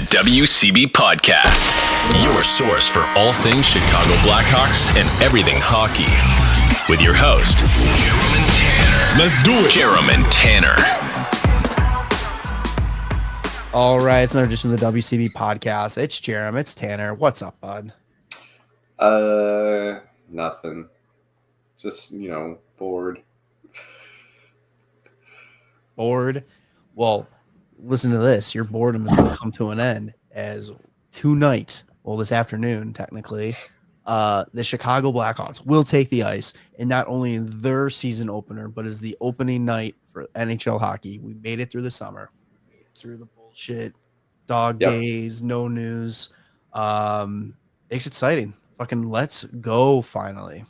WCB Podcast, your source for all things Chicago Blackhawks and everything hockey. With your host, Jarom and Tanner. Let's do it. Jarom and Tanner. All right, it's another edition of the WCB Podcast. It's Jarom, it's Tanner. What's up, bud? Nothing. Just, bored. Bored? Well, listen to this. Your boredom is going to come to an end as tonight, well, this afternoon, technically, the Chicago Blackhawks will take the ice in not only their season opener, but as the opening night for NHL hockey. We made it through the summer, through the bullshit, dog days, no news. It's exciting. Fucking let's go finally.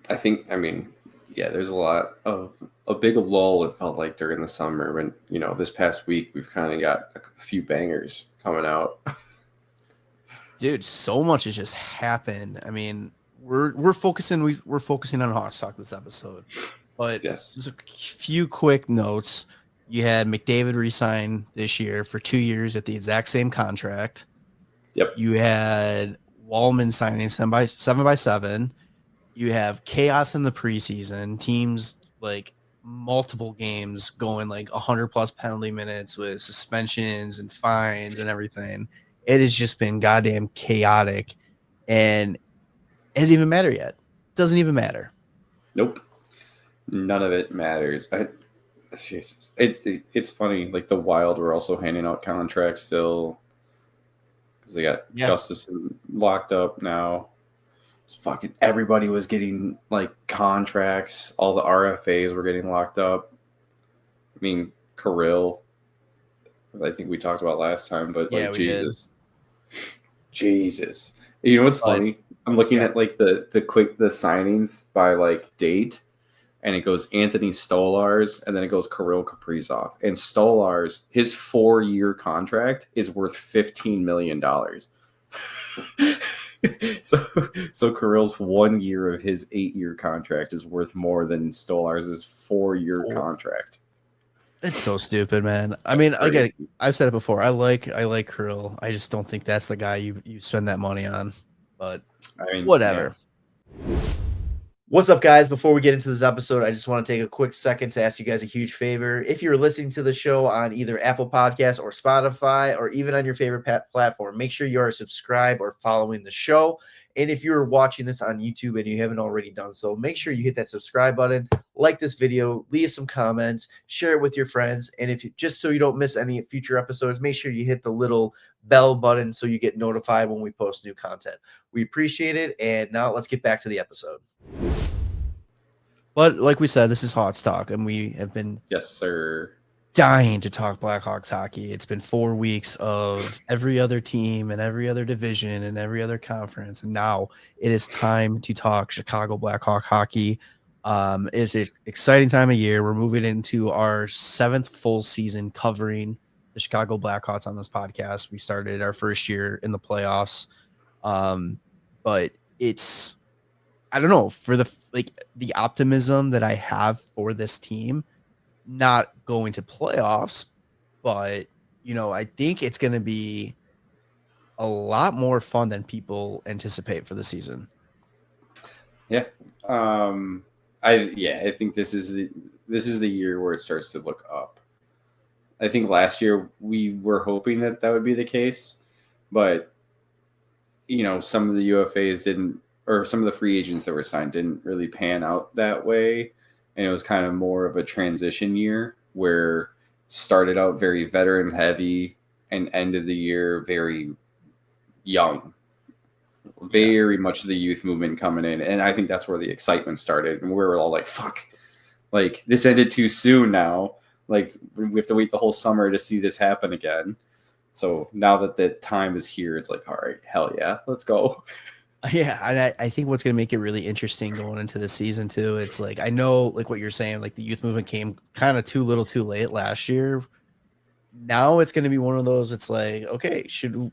There's a lot of a big lull, it felt like, during the summer when, this past week we've kind of got a few bangers coming out. Dude, so much has just happened. I mean, we're focusing on Hawks talk this episode. But yes, just a few quick notes. You had McDavid re-sign this year for 2 years at the exact same contract. Yep. You had Wallman signing 7x7. You have chaos in the preseason. Teams like multiple games going like 100 plus penalty minutes with suspensions and fines and everything. It has just been goddamn chaotic, and it doesn't even matter yet. Doesn't even matter. Nope. None of it matters. It's funny. Like the Wild were also handing out contracts still because they got Gustafson locked up now. Fucking everybody was getting like contracts. All the RFAs were getting locked up. I mean, Kirill, I think we talked about last time, but like Jesus. You know what's funny? I'm looking at like the signings by like date, and it goes Anthony Stolarz, and then it goes Kirill Kaprizov. And Stolarz, his 4-year contract is worth $15 million. So Kirill's 1 year of his 8-year contract is worth more than Stolarz's 4-year contract. It's so stupid, man. I mean, I've said it before. I like Kirill. I just don't think that's the guy you spend that money on. But whatever. Yeah. What's up, guys? Before we get into this episode, I just want to take a quick second to ask you guys a huge favor. If you're listening to the show on either Apple Podcasts or Spotify, or even on your favorite platform, make sure you are subscribed or following the show. And if you're watching this on YouTube and you haven't already done so, make sure you hit that subscribe button, like this video, leave some comments, share it with your friends. And if you, just so you don't miss any future episodes, make sure you hit the little bell button so you get notified when we post new content. We appreciate it. And now let's get back to the episode. But like we said, this is Hawks Talk, and we have been dying to talk Blackhawks hockey. It's been 4 weeks of every other team and every other division and every other conference, and now it is time to talk Chicago Blackhawk hockey. It's an exciting time of year. We're moving into our 7th full season covering the Chicago Blackhawks on this podcast. We started our first year in the playoffs, but it's, I don't know, for the optimism that I have for this team, not going to playoffs, but I think it's going to be a lot more fun than people anticipate for the season. Yeah. I think this is the year where it starts to look up. I think last year we were hoping that would be the case, but some of the UFAs didn't, or some of the free agents that were signed didn't really pan out that way. And it was kind of more of a transition year where started out very veteran heavy and end of the year very young, very much the youth movement coming in. And I think that's where the excitement started. And we were all like, fuck, like this ended too soon now. Like we have to wait the whole summer to see this happen again. So now that the time is here, it's like, all right, hell yeah, let's go. Yeah, and I think what's going to make it really interesting going into the season too, it's like, I know like what you're saying, like the youth movement came kind of too little too late last year. Now it's going to be one of those, it's like, okay, should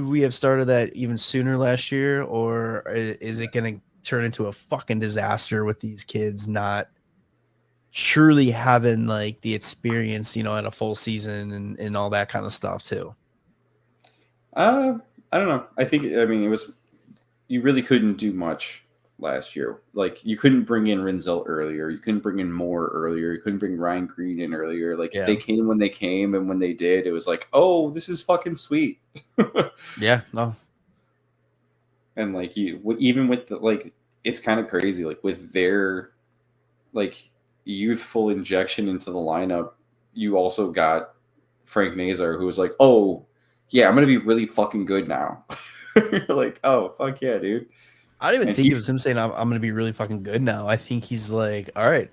we have started that even sooner last year, or is it going to turn into a fucking disaster with these kids not truly having like the experience, at a full season and all that kind of stuff too? I don't know. I mean, you really couldn't do much last year. Like, you couldn't bring in Rinzel earlier. You couldn't bring in Moore earlier. You couldn't bring Ryan Green in earlier. Like, they came when they came, and when they did, it was like, oh, this is fucking sweet. Yeah, no. And like, even with the, like, it's kind of crazy. Like, with their like youthful injection into the lineup, you also got Frank Nazar, who was like, oh yeah, I'm gonna be really fucking good now. You're like, oh fuck yeah, dude. I don't even think it was him saying I'm gonna be really fucking good now. I think he's like, all right,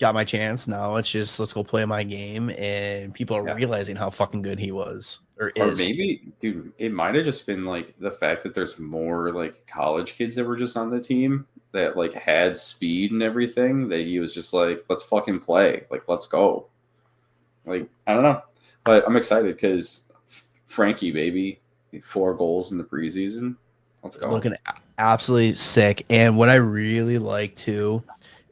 got my chance now. Let's go play my game, and people are realizing how fucking good he was or is. Maybe, dude, it might have just been like the fact that there's more like college kids that were just on the team that like had speed and everything, that he was just like, let's fucking play, like let's go. Like, I don't know, but I'm excited because Frankie, baby, 4 goals in the preseason. Let's go. Looking absolutely sick. And what I really like too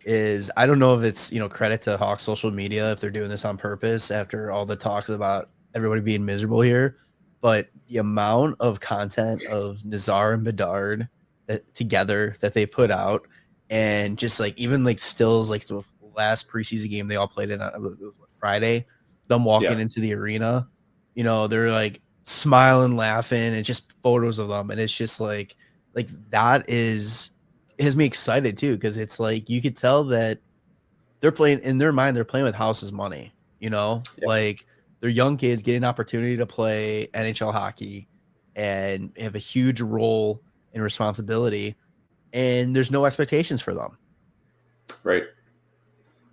is, I don't know if it's, credit to Hawks social media if they're doing this on purpose after all the talks about everybody being miserable here, but the amount of content of Nazar and Bedard together that they put out, and just like even like stills, like the last preseason game they all played in, it was Friday, them walking into the arena, they're like smiling, laughing, and just photos of them, and it's just like that it has me excited too, because it's like you could tell that they're playing, in their mind, they're playing with house's money, like they're young kids getting an opportunity to play NHL hockey and have a huge role and responsibility, and there's no expectations for them. Right.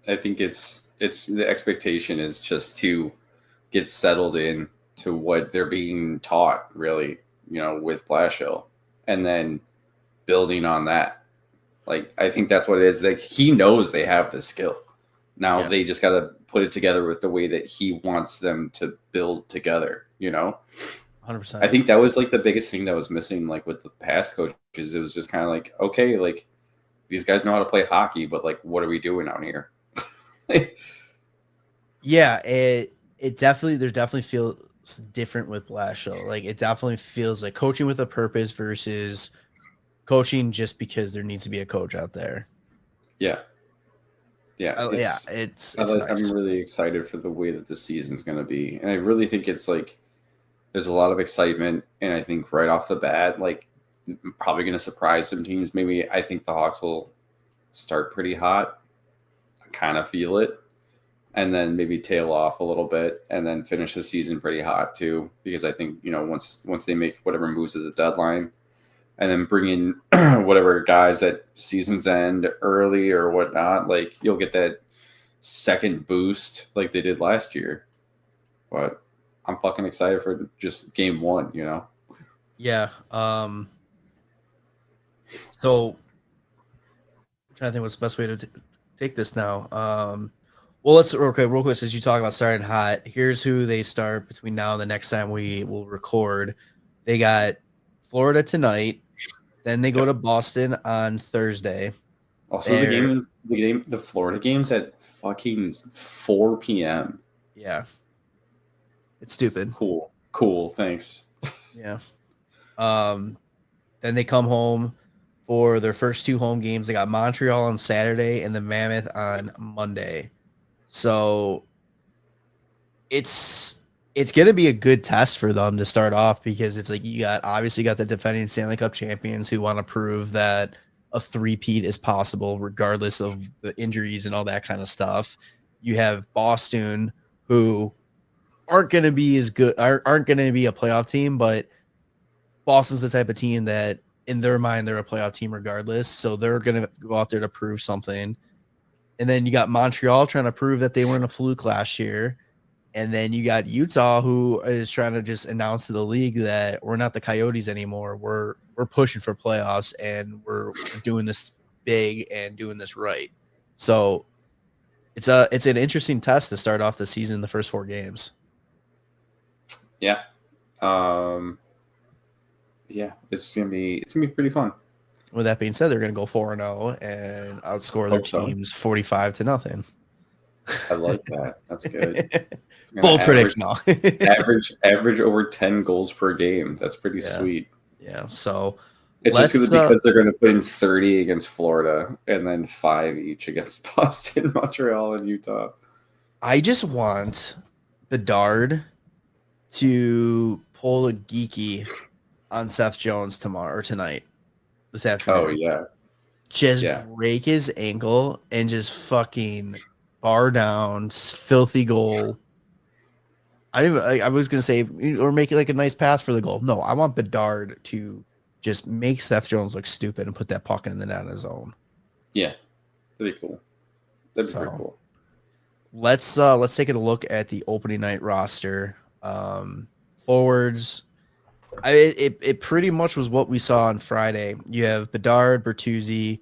I think it's the expectation is just to get settled in to what they're being taught, really, with Blashill, and then building on that. Like, I think that's what it is. Like, he knows they have the skill. Now they just got to put it together with the way that he wants them to build together, 100%. I think that was like the biggest thing that was missing, like with the past coaches. It was just kind of like, okay, like these guys know how to play hockey, but like, what are we doing out here? Yeah, it definitely, there definitely feels different with Blashill. Like, it definitely feels like coaching with a purpose versus coaching just because there needs to be a coach out there. Yeah. It's nice. I'm really excited for the way that the season's going to be, and I really think it's like there's a lot of excitement, and I think right off the bat, like, probably going to surprise some teams. Maybe I think the Hawks will start pretty hot. I kind of feel it. And then maybe tail off a little bit and then finish the season pretty hot too. Because I think, once they make whatever moves at the deadline and then bring in whatever guys at season's end early or whatnot, like, you'll get that second boost like they did last year. But I'm fucking excited for just game 1, Yeah. So I'm trying to think what's the best way to take this now. Well, let's real quick, since you talk about starting hot, here's who they start between now and the next time we will record. They got Florida tonight, then they go to Boston on Thursday. Also, the Florida game's at fucking 4 p.m. Yeah, it's stupid. Cool, thanks. Yeah. Then they come home for their first 2 home games. They got Montreal on Saturday and the Mammoth on Monday. So it's going to be a good test for them to start off, because it's like obviously got the defending Stanley Cup champions who want to prove that a three-peat is possible regardless of the injuries and all that kind of stuff. You have Boston, who aren't going to be as good, aren't going to be a playoff team, but Boston's the type of team that in their mind they're a playoff team regardless, so they're going to go out there to prove something. And then you got Montreal trying to prove that they weren't a fluke last year. And then you got Utah, who is trying to just announce to the league that we're not the Coyotes anymore. We're pushing for playoffs, and we're doing this big and doing this right. So it's an interesting test to start off the season, the first 4 games. Yeah. It's gonna be pretty fun. With that being said, they're going to go 4-0 and outscore their teams 45-0. I like that. That's good. Bold prediction. average over 10 goals per game. That's pretty sweet. Yeah. So it's just because they're going to put in 30 against Florida and then 5 each against Boston, Montreal, and Utah. I just want Bedard to pull a geeky on Seth Jones tomorrow or tonight, this afternoon. Oh yeah, just break his ankle and just fucking bar down, filthy goal. I was gonna say, or make it like a nice pass for the goal. No, I want Bedard to just make Seth Jones look stupid and put that puck in the net on his own. Yeah, that'd be cool. That'd be pretty cool. Let's take a look at the opening night roster. Forwards, it pretty much was what we saw on Friday. You have Bedard, Bertuzzi,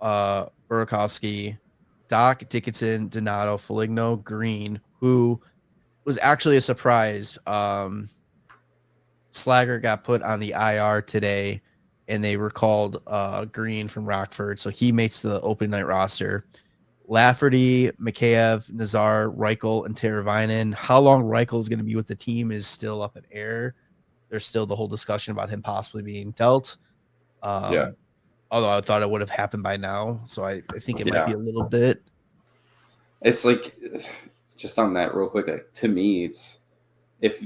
Burakovsky, Dach, Dickinson, Donato, Foligno, Green, who was actually a surprise. Slager got put on the IR today, and they recalled Green from Rockford, so he makes the opening night roster. Lafferty, Mikheyev, Nazar, Reichel, and Teravainen. How long Reichel is going to be with the team is still up in air. There's still the whole discussion about him possibly being dealt. Although I thought it would have happened by now, so I think it might be a little bit. It's like, just on that real quick, to me, it's if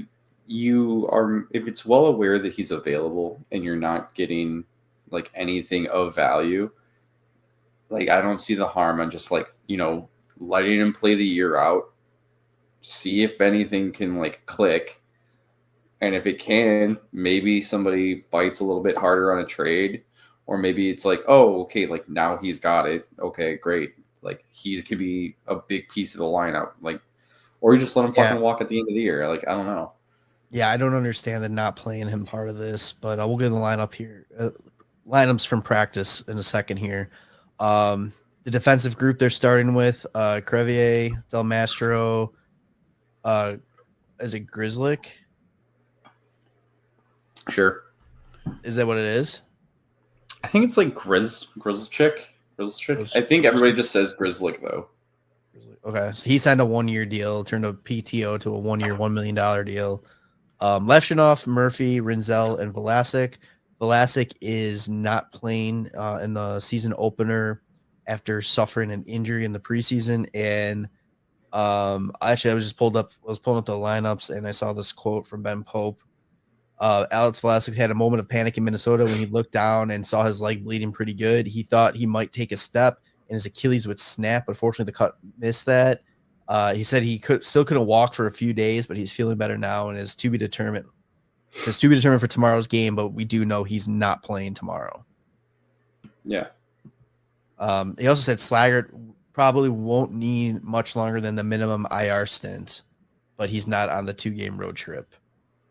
it's well aware that he's available and you're not getting like anything of value, like I don't see the harm on just like, letting him play the year out, see if anything can like click. And if it can, maybe somebody bites a little bit harder on a trade, or maybe it's like, oh, okay, like now he's got it. Okay, great. Like he could be a big piece of the lineup. Like, or you just let him fucking walk at the end of the year. Like, I don't know. Yeah, I don't understand the not playing him part of this, but we'll get in the lineup here. Lineups from practice in a second here. The defensive group they're starting with, Crevier, Del Mastro, is it Grizzlick? Sure. Is that what it is? I think it's like Grizzlick. I think everybody just says Grizzlick though. Okay, so he signed a 1-year deal, turned a PTO to a 1-year, $1 million deal. Levshunov, Murphy, Rinzel, and Vlasic. Vlasic is not playing in the season opener after suffering an injury in the preseason. And actually, I was pulling up the lineups, and I saw this quote from Ben Pope. Alex Vlasic had a moment of panic in Minnesota when he looked down and saw his leg bleeding pretty good. He thought he might take a step and his Achilles would snap. Unfortunately, the cut missed that. He said he still couldn't walk for a few days, but he's feeling better now and is to be determined. It says to be determined for tomorrow's game, but we do know he's not playing tomorrow. Yeah. He also said Slaggert probably won't need much longer than the minimum IR stint, but he's not on the 2-game road trip.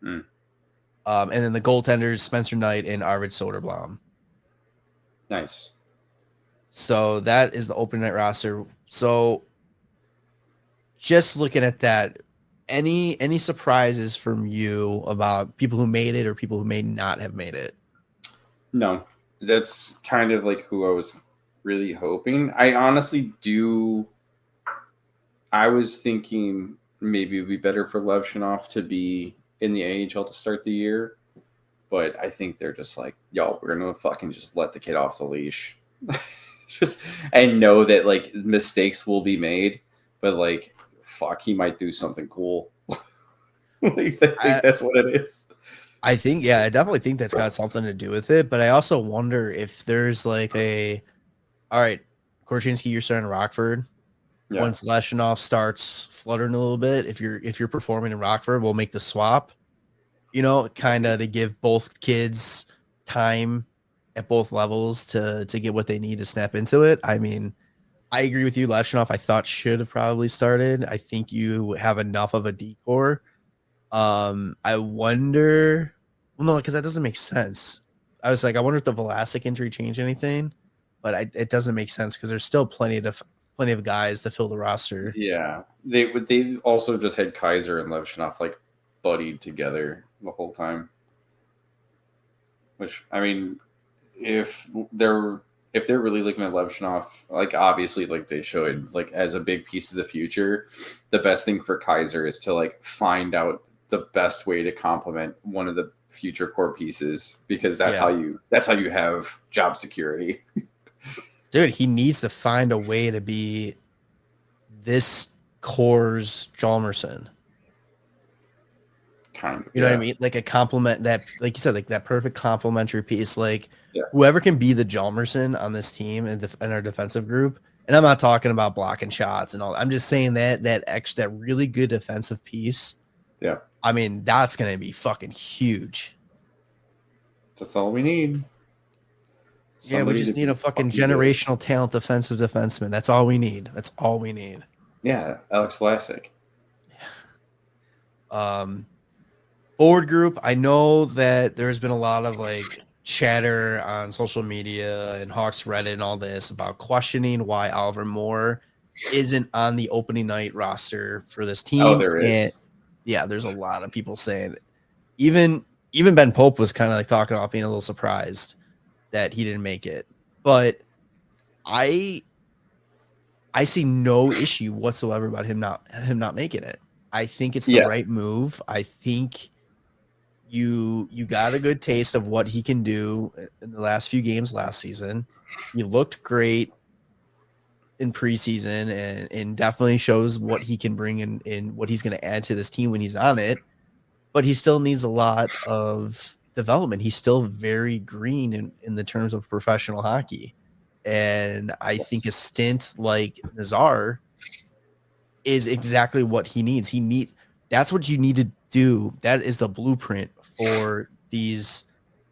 Mm. And then the goaltenders, Spencer Knight and Arvid Soderblom. Nice. So that is the opening night roster. So just looking at that, any surprises from you about people who made it or people who may not have made it? No, that's kind of like who I was really hoping. I honestly do. I was thinking maybe it would be better for Levshunov to be in the AHL to start the year, but I think they're just like, yo, we're gonna fucking just let the kid off the leash. Just and know that like mistakes will be made, but like fuck, he might do something cool. I think that's what it is. I definitely think that's got something to do with it, but I also wonder if there's like all right, Korchinski, you're starting Rockford. Yeah. Once Leshunov starts fluttering a little bit, if you're performing in Rockford, we'll make the swap. Kind of to give both kids time at both levels to get what they need to snap into it. I mean, I agree with you. Leshunov, I thought should have probably started. I think you have enough of a decor. I wonder. Well, no, because that doesn't make sense. I was like, I wonder if the Vlasic injury changed anything, but it doesn't make sense because there's still plenty of guys to fill the roster. Yeah, they also just had Kaiser and Levshunov like buddied together the whole time. Which I mean, if they're if they're really looking at Levshunov, like obviously like they should, like as a big piece of the future, the best thing for Kaiser is to like find out the best way to complement one of the future core pieces, because that's how you have job security. Dude, he needs to find a way to be this core's Hjalmarsson. Kind of, you know what I mean? Like a complement that, like you said, like that perfect complementary piece. Like whoever can be the Hjalmarsson on this team and our defensive group. And I'm not talking about blocking shots and all. I'm just saying that really good defensive piece. Yeah. I mean, that's gonna be fucking huge. That's all we need. We just need a fucking generational talent defensive defenseman. That's all we need. That's all we need. Yeah, Alex Vlasic. Forward group, I know that there's been a lot of like chatter on social media and Hawks Reddit and all this about questioning why Oliver Moore isn't on the opening night roster for this team. Oh, there is. And, there's a lot of people saying it. Even Ben Pope was kind of like talking about being a little surprised that he didn't make it. But I see no issue whatsoever about him not making it. I think it's the right move. I think you got a good taste of what he can do in the last few games last season. He looked great in preseason and definitely shows what he can bring in what he's going to add to this team when he's on it. But he still needs a lot of development. He's still very green in the terms of professional hockey. And I think a stint like Nazar is exactly what he needs. That's what you need to do. That is the blueprint for these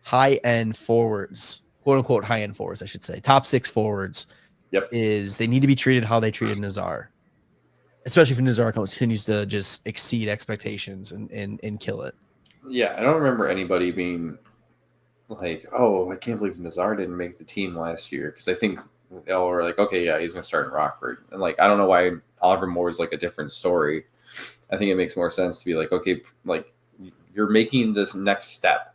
high-end forwards, quote-unquote high-end forwards, I should say. Top 6 forwards. Is they need to be treated how they treated Nazar. Especially if Nazar continues to just exceed expectations and kill it. Yeah, I don't remember anybody being like, oh, I can't believe Nazar didn't make the team last year. Because I think they all were like, okay, yeah, he's going to start in Rockford. And like, I don't know why Oliver Moore is like a different story. I think it makes more sense to be like, okay, like you're making this next step.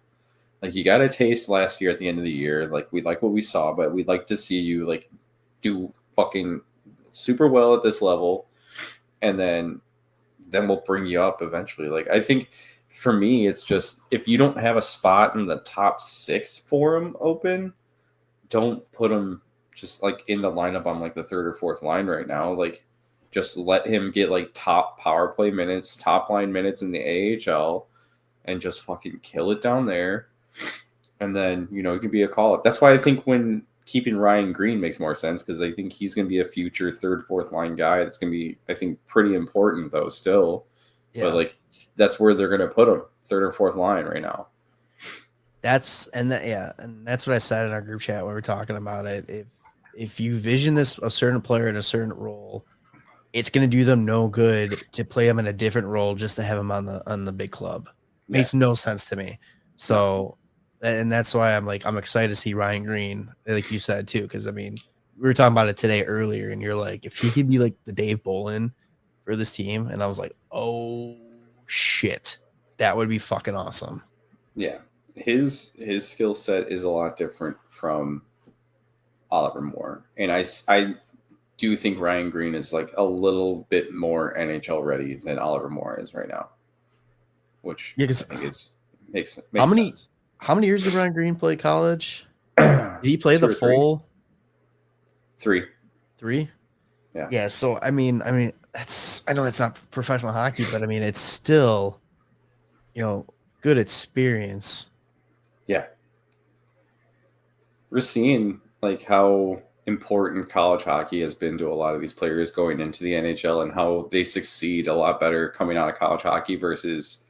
Like you got a taste last year at the end of the year. Like we like what we saw, but we'd like to see you like do fucking super well at this level. And then we'll bring you up eventually. Like I think for me, it's just if you don't have a spot in the top 6 for him open, don't put him just like in the lineup on like the 3rd or 4th line right now. Like just let him get like top power play minutes, top line minutes in the AHL and just fucking kill it down there. And then, it can be a call up. That's why I think when keeping Ryan Green makes more sense, because I think he's going to be a future 3rd, 4th line guy. That's going to be, I think, pretty important though still. Yeah. But like that's where they're going to put him, 3rd or 4th line right now. And that's what I said in our group chat when we were talking about it. If you vision this a certain player in a certain role, it's going to do them no good to play him in a different role just to have him on the big club. Makes no sense to me. So, and that's why I'm excited to see Ryan Green, like you said too, because I mean, we were talking about it today earlier, and you're like, if he could be like the Dave Bolin for this team, and I was like, oh shit, that would be fucking awesome. Yeah, his skill set is a lot different from Oliver Moore, and I do think Ryan Green is like a little bit more NHL ready than Oliver Moore is right now, which I think makes sense. How many years did Ryan Green play college? Did he play the full 3? 3? Yeah. Yeah. So I mean, I know that's not professional hockey, but I mean, it's still, good experience. Yeah. We're seeing like how important college hockey has been to a lot of these players going into the NHL and how they succeed a lot better coming out of college hockey versus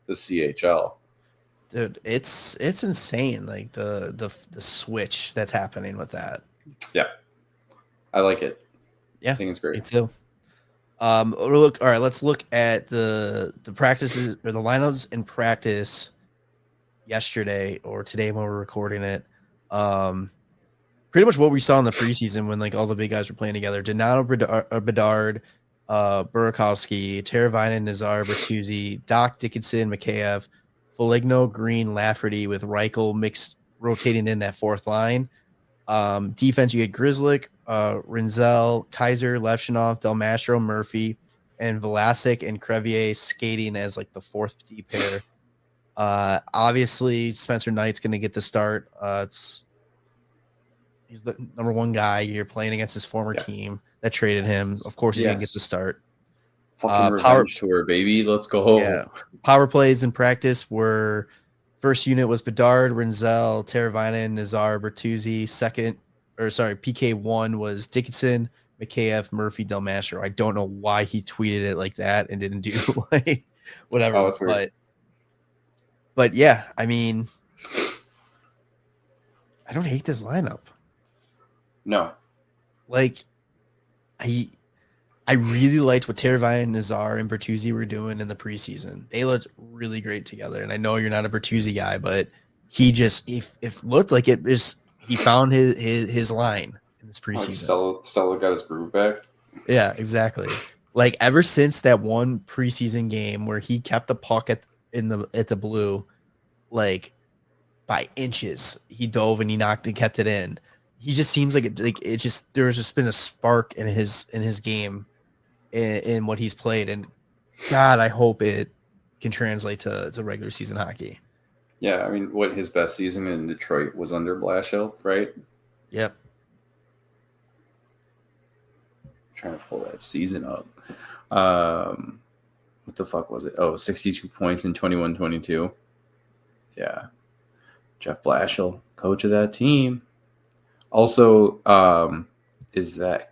the CHL. Dude, it's insane, like the switch that's happening with that. Yeah, I like it. Yeah, I think it's great. Me too. All right, let's look at the practices or the lineups in practice yesterday or today when we're recording it. Pretty much what we saw in the preseason when like all the big guys were playing together. Donato Bedard, Burakovsky, Teravainen, Nazar, Bertuzzi, Dach, Dickinson, Mikheyev, Foligno, Green, Lafferty with Reichel mixed rotating in that 4th line. Defense, you get Grzelcyk, Rinzel, Kaiser, Levshunov, Del Mastro, Murphy, and Vlasic and Crevier skating as like the fourth D pair. Obviously, Spencer Knight's going to get the start. He's the number one guy. You're playing against his former team that traded him. Of course, he's going to get the start. Fucking revenge tour, baby. Let's go. Yeah. Power plays in practice were first unit was Bedard, Rinzel, Teravainen, Nazar, Bertuzzi. PK1 was Dickinson, Mikheyev, Murphy, Del Mastro. I don't know why he tweeted it like that and didn't do like whatever. Oh, that's weird. But yeah, I mean, I don't hate this lineup. No. Like, I really liked what Teravainen, Nazar, and Bertuzzi were doing in the preseason. They looked really great together. And I know you're not a Bertuzzi guy, but he just if looked like it was he found his line in this preseason. Stella got his groove back. Yeah, exactly. Like ever since that one preseason game where he kept the puck at the blue, like by inches, he dove and he knocked and kept it in. He just seems like there's just been a spark in his game in what he's played, and God, I hope it can translate to regular season hockey. Yeah, I mean, his best season in Detroit was under Blashill, right? Yep. I'm trying to pull that season up. What the fuck was it? 62 points in 21-22. Yeah. Jeff Blashill, coach of that team. Also, is that...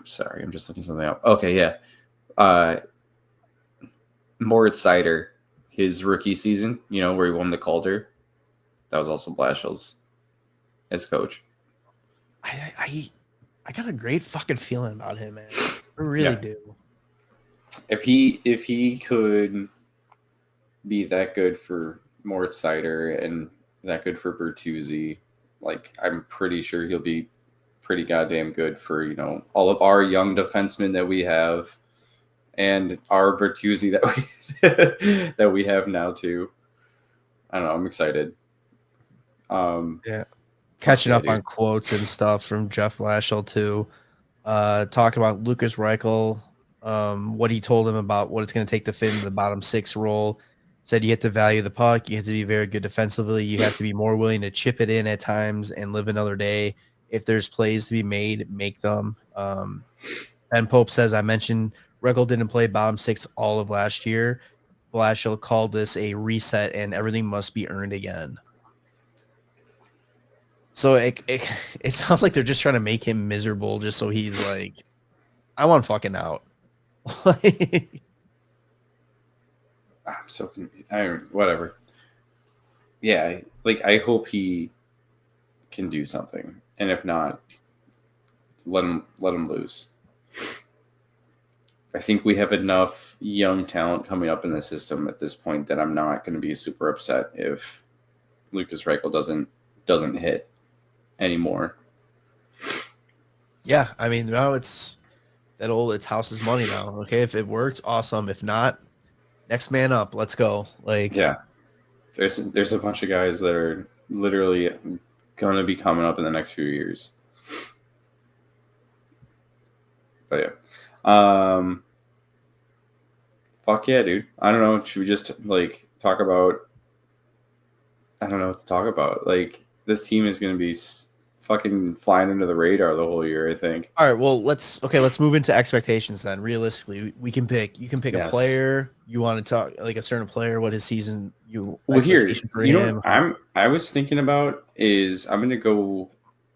Sorry, I'm just looking something up. Okay, yeah. Moritz Seider, his rookie season, where he won the Calder, that was also Blashill's as coach. I got a great fucking feeling about him, man. I really do. If he could be that good for Moritz Seider and that good for Bertuzzi, like I'm pretty sure he'll be pretty goddamn good for all of our young defensemen that we have, and our Bertuzzi that we have now too. I don't know. I'm excited. Yeah, catching up on quotes and stuff from Jeff Blashill too. Talking about Lucas Reichel, what he told him about what it's going to take to fit in the bottom six role. Said you have to value the puck. You have to be very good defensively. You have to be more willing to chip it in at times and live another day. If there's plays to be made, make them. Ben Pope says, I mentioned Reichel didn't play bottom six all of last year. Blashill called this a reset and everything must be earned again. So it sounds like they're just trying to make him miserable just so he's like, I want fucking out. I'm so confused. Whatever. Yeah, like I hope he can do something, and if not, let him loose. I think we have enough young talent coming up in the system at this point that I'm not going to be super upset if Lucas Reichel doesn't hit anymore. Yeah, I mean, now it's house's money now. Okay, if it works, awesome. If not, next man up. Let's go. Like, yeah, there's a bunch of guys that are literally going to be coming up in the next few years. But yeah, fuck yeah, dude. I don't know. Should we just talk about? I don't know what to talk about. Like, this team is going to be fucking flying under the radar the whole year, I think. All right, well, let's move into expectations then. Realistically, you can pick a player. You want to talk like a certain player, what his season I was thinking about is I'm going to go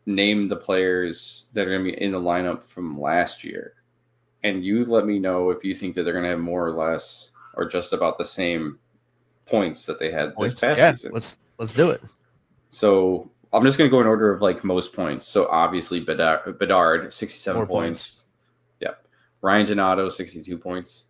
name the players that are going to be in the lineup from last year. And you let me know if you think that they're going to have more or less or just about the same points that they had this past season. Let's do it. So I'm just going to go in order of most points. So obviously Bedard 67 points. Yep. Ryan Donato 62 points.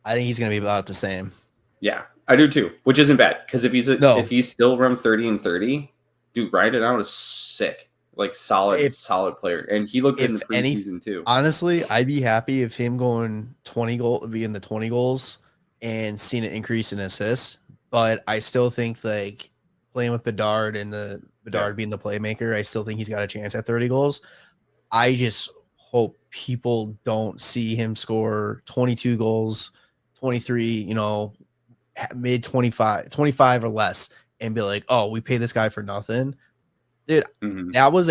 I think he's going to be about the same. Yeah, I do too, which isn't bad because if he's still around 30 and 30, dude, Ryan Donato is sick. Solid player, and he looked in the preseason too. Honestly, I'd be happy if him going 20 being the 20 goals and seeing an increase in assists. But I still think playing with Bedard and Bedard being the playmaker, I still think he's got a chance at 30 goals. I just hope people don't see him score 22 goals, 23, mid 25 or less, and be like, oh, we pay this guy for nothing. Dude, that was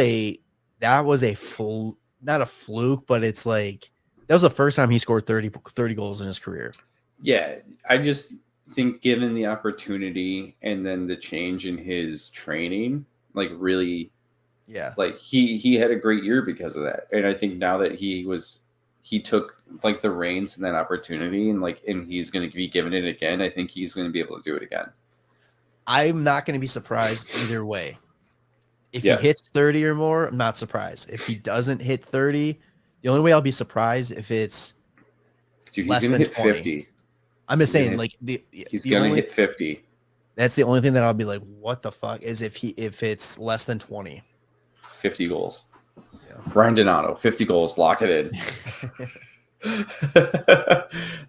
not a fluke, but it's like that was the first time he scored 30 goals in his career. Yeah, I just think given the opportunity and then the change in his training, like really, like he had a great year because of that. And I think now that he took like the reins and that opportunity and he's going to be given it again, I think he's going to be able to do it again. I'm not going to be surprised either way. If he hits 30 or more, I'm not surprised. If he doesn't hit 30, the only way I'll be surprised if it's less than 20. 50. I'm just saying, he's going to hit 50. That's the only thing that I'll be like, what the fuck, is if it's less than 20. 50 goals. Yeah. Ryan Donato, 50 goals, lock it in.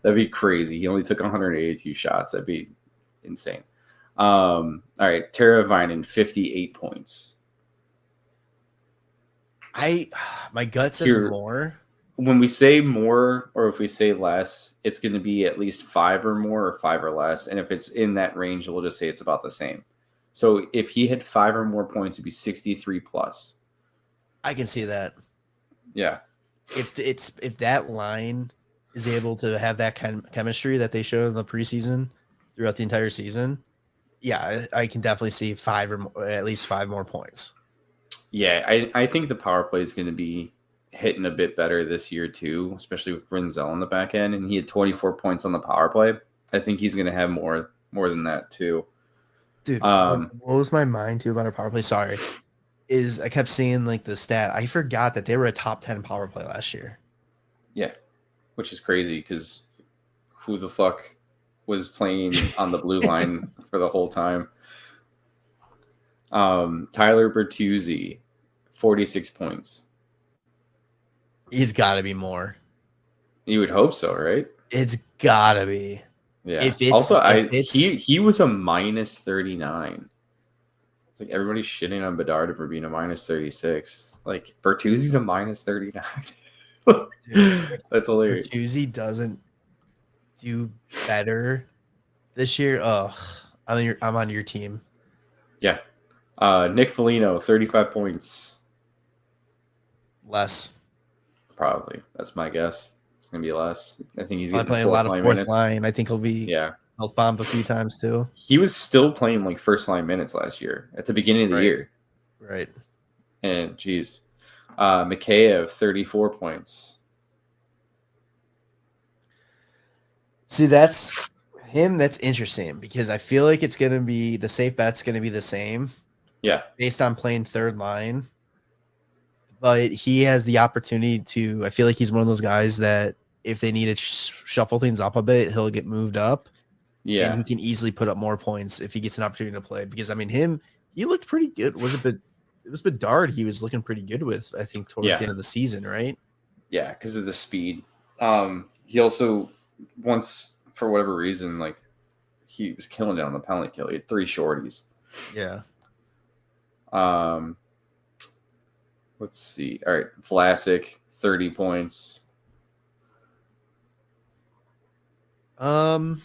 That'd be crazy. He only took 182 shots. That'd be insane. All right, Tara Vinen, 58 points. My gut says more. When we say more or if we say less, it's going to be at least 5 or more or 5 or less. And if it's in that range, we'll just say it's about the same. So if he had 5 or more points, it'd be 63 plus. I can see that. Yeah. If that line is able to have that kind of chemistry that they showed in the preseason throughout the entire season, yeah, I can definitely see 5 or more, at least 5 more points. Yeah, I think the power play is going to be hitting a bit better this year too, especially with Rinzel on the back end, and he had 24 points on the power play. I think he's going to have more than that too. Dude, what blows my mind too about our power play, sorry, is I kept seeing like the stat. I forgot that they were a top 10 power play last year. Yeah, which is crazy because who the fuck was playing on the blue line for the whole time? Tyler Bertuzzi, 46 points. He's got to be more. You would hope so, right? It's got to be. Yeah. He was a minus 39. It's like everybody's shitting on Bedard for being a minus 36. Like Bertuzzi's a minus 39. Dude, that's hilarious. Bertuzzi doesn't do better this year. Ugh, I'm on your team. Yeah. Nick Foligno, 35 points. Less. Probably. That's my guess. It's going to be less. I think he's going to play a lot of fourth line. I think he'll be health bombed a few times too. He was still playing like first line minutes last year at the beginning of the year. Right. And geez. Mikheyev, 34 points. See, that's him. That's interesting because I feel like it's going to be the safe bet's going to be the same. Yeah. Based on playing third line. But he has the opportunity to, I feel like he's one of those guys that if they need to shuffle things up a bit, he'll get moved up. Yeah. And he can easily put up more points if he gets an opportunity to play. Because, I mean, he looked pretty good. It was Bedard he was looking pretty good with, I think, towards the end of the season, right? Yeah, because of the speed. He also, once, for whatever reason, like, he was killing it on the penalty kill. He had 3 shorties. Yeah. Let's see. All right. Vlasic, 30 points. I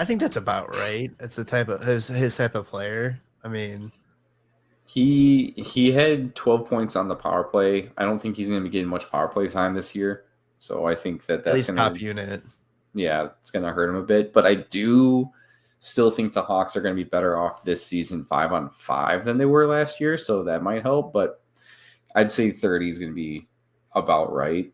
think that's about right. That's the type of his type of player. I mean, he had 12 points on the power play. I don't think he's going to be getting much power play time this year. So I think that's at least top unit. Yeah, it's going to hurt him a bit. But I do still think the Hawks are going to be better off this season 5-on-5 than they were last year, so that might help. But I'd say 30 is going to be about right,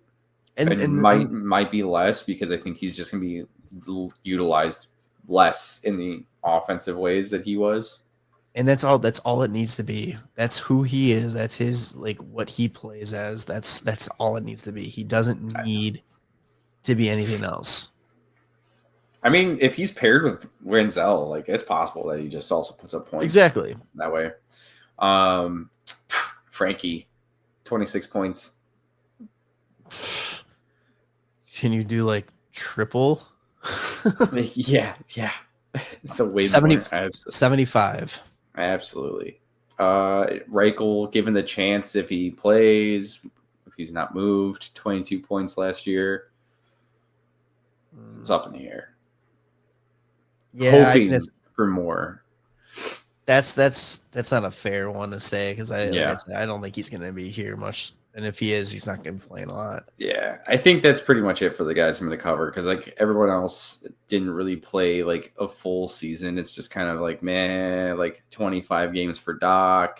and might be less because I think he's just going to be utilized less in the offensive ways that he was. And that's all it needs to be. That's who he is. That's his what he plays as. That's all it needs to be. He doesn't need to be anything else. I mean, if he's paired with Rinzel, it's possible that he just also puts up points. Exactly. That way. Frankie, 26 points. Can you do triple? Yeah. So way 70, more. 75. Absolutely. Reichel, given the chance, if he plays, if he's not moved, 22 points last year. It's up in the air. Yeah, hoping for more. That's not a fair one to say because like I said, I don't think he's going to be here much, and if he is, he's not going to be playing a lot. Yeah, I think that's pretty much it for the guys I'm going to cover because like everyone else didn't really play like a full season. It's just kind of like like 25 games for Dach,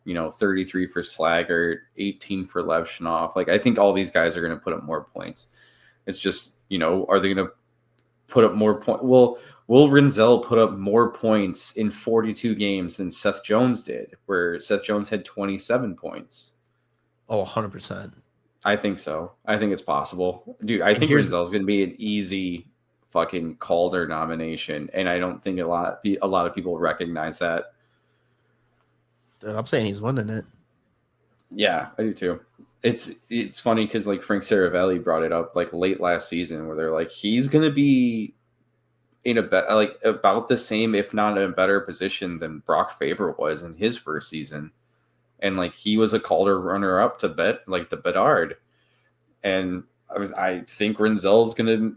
33 for Slaggert, 18 for Levshunov. Like I think all these guys are going to put up more points. It's just are they going to put up more points? Will Rinzel put up more points in 42 games than Seth Jones did, where Seth Jones had 27 points? Oh, 100%. I think so. I think it's possible. Dude, I think Rinzel is going to be an easy fucking Calder nomination, and I don't think a lot of people recognize that. Dude, I'm saying he's winning it. Yeah, I do too. It's funny because like Frank Saravelli brought it up like late last season where they're like he's going to be in about the same, if not in a better position than Brock Faber was in his first season. And like he was a Calder runner up to Bedard. And I think Rinzel's gonna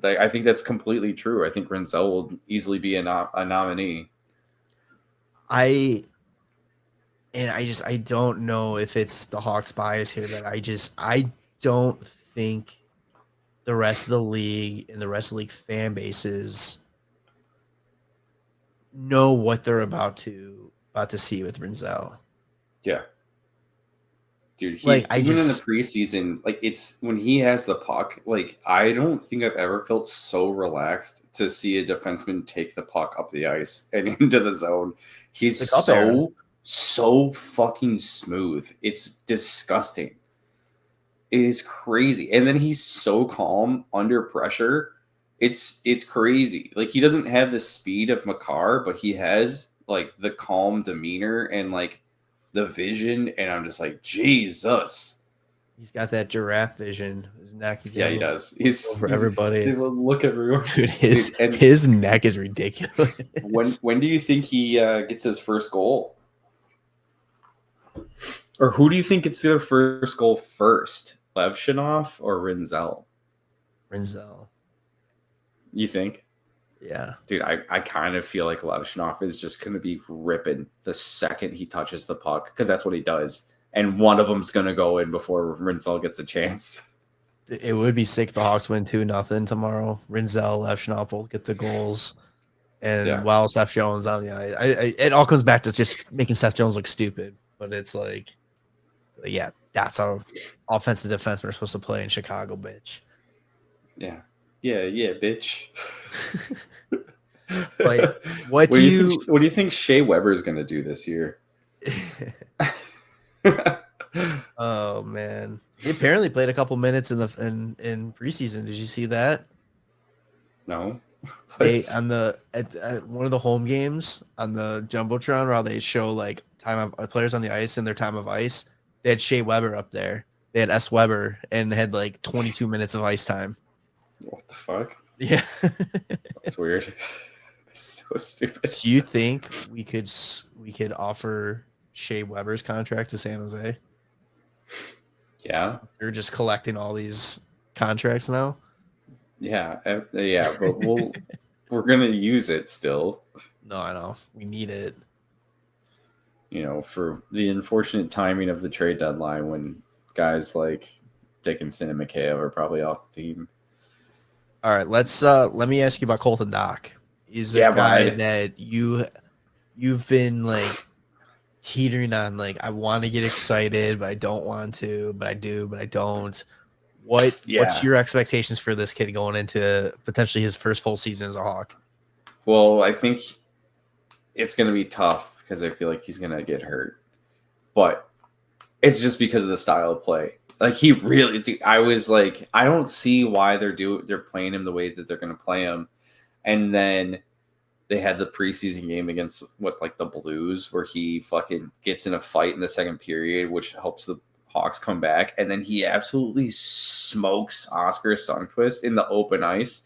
I think that's completely true. I think Rinzel will easily be a nominee. I don't know if it's the Hawks bias here that I don't think the rest of the league and the rest of the league fan bases know what they're about to see with Rinzel. Yeah. Dude, even in the preseason, like it's when he has the puck, like I don't think I've ever felt so relaxed to see a defenseman take the puck up the ice and into the zone. He's so fucking smooth. It's disgusting. It is crazy. And then he's so calm under pressure. It's crazy. Like he doesn't have the speed of Makar, but he has like the calm demeanor and like the vision, and I'm just like, Jesus. He's got that giraffe vision. His neck. He does. He's for everybody. Look everyone. Dude, his neck is ridiculous. When do you think he gets his first goal? Or who do you think gets their first goal first? Levshunov or Rinzel? Rinzel. You think? Yeah. Dude, I kind of feel like Levshunov is just going to be ripping the second he touches the puck because that's what he does. And one of them's going to go in before Rinzel gets a chance. It would be sick if the Hawks win 2-0 tomorrow. Rinzel, Levshunov will get the goals. And while Seth Jones on the ice, it all comes back to just making Seth Jones look stupid. But it's like, yeah, that's how offensive defensemen are supposed to play in Chicago, bitch. Yeah. Yeah, bitch. Like, what do you think Shea Weber is going to do this year? Oh man, he apparently played a couple minutes in preseason. Did you see that? No. At one of the home games on the jumbotron, while they show like time of players on the ice and their time of ice, they had Shea Weber up there. They had S. Weber and had like 22 minutes of ice time. What the fuck? Yeah. That's weird. It's so stupid. Do you think we could offer Shea Weber's contract to San Jose? Yeah. You're just collecting all these contracts now? Yeah, but we're going to use it still. No, I know. We need it. For the unfortunate timing of the trade deadline when guys like Dickinson and Mikheyev are probably off the team. All right, let me ask you about Colton Dach. He's a guy that you've been like teetering on, like I want to get excited, but I don't want to, but I do, but I don't. What's your expectations for this kid going into potentially his first full season as a Hawk? Well, I think it's going to be tough because I feel like he's going to get hurt, but it's just because of the style of play. Like he really, I was like, I don't see why they're playing him the way that they're going to play him. And then they had the preseason game against the Blues where he fucking gets in a fight in the second period, which helps the Hawks come back. And then he absolutely smokes Oscar Sundqvist in the open ice.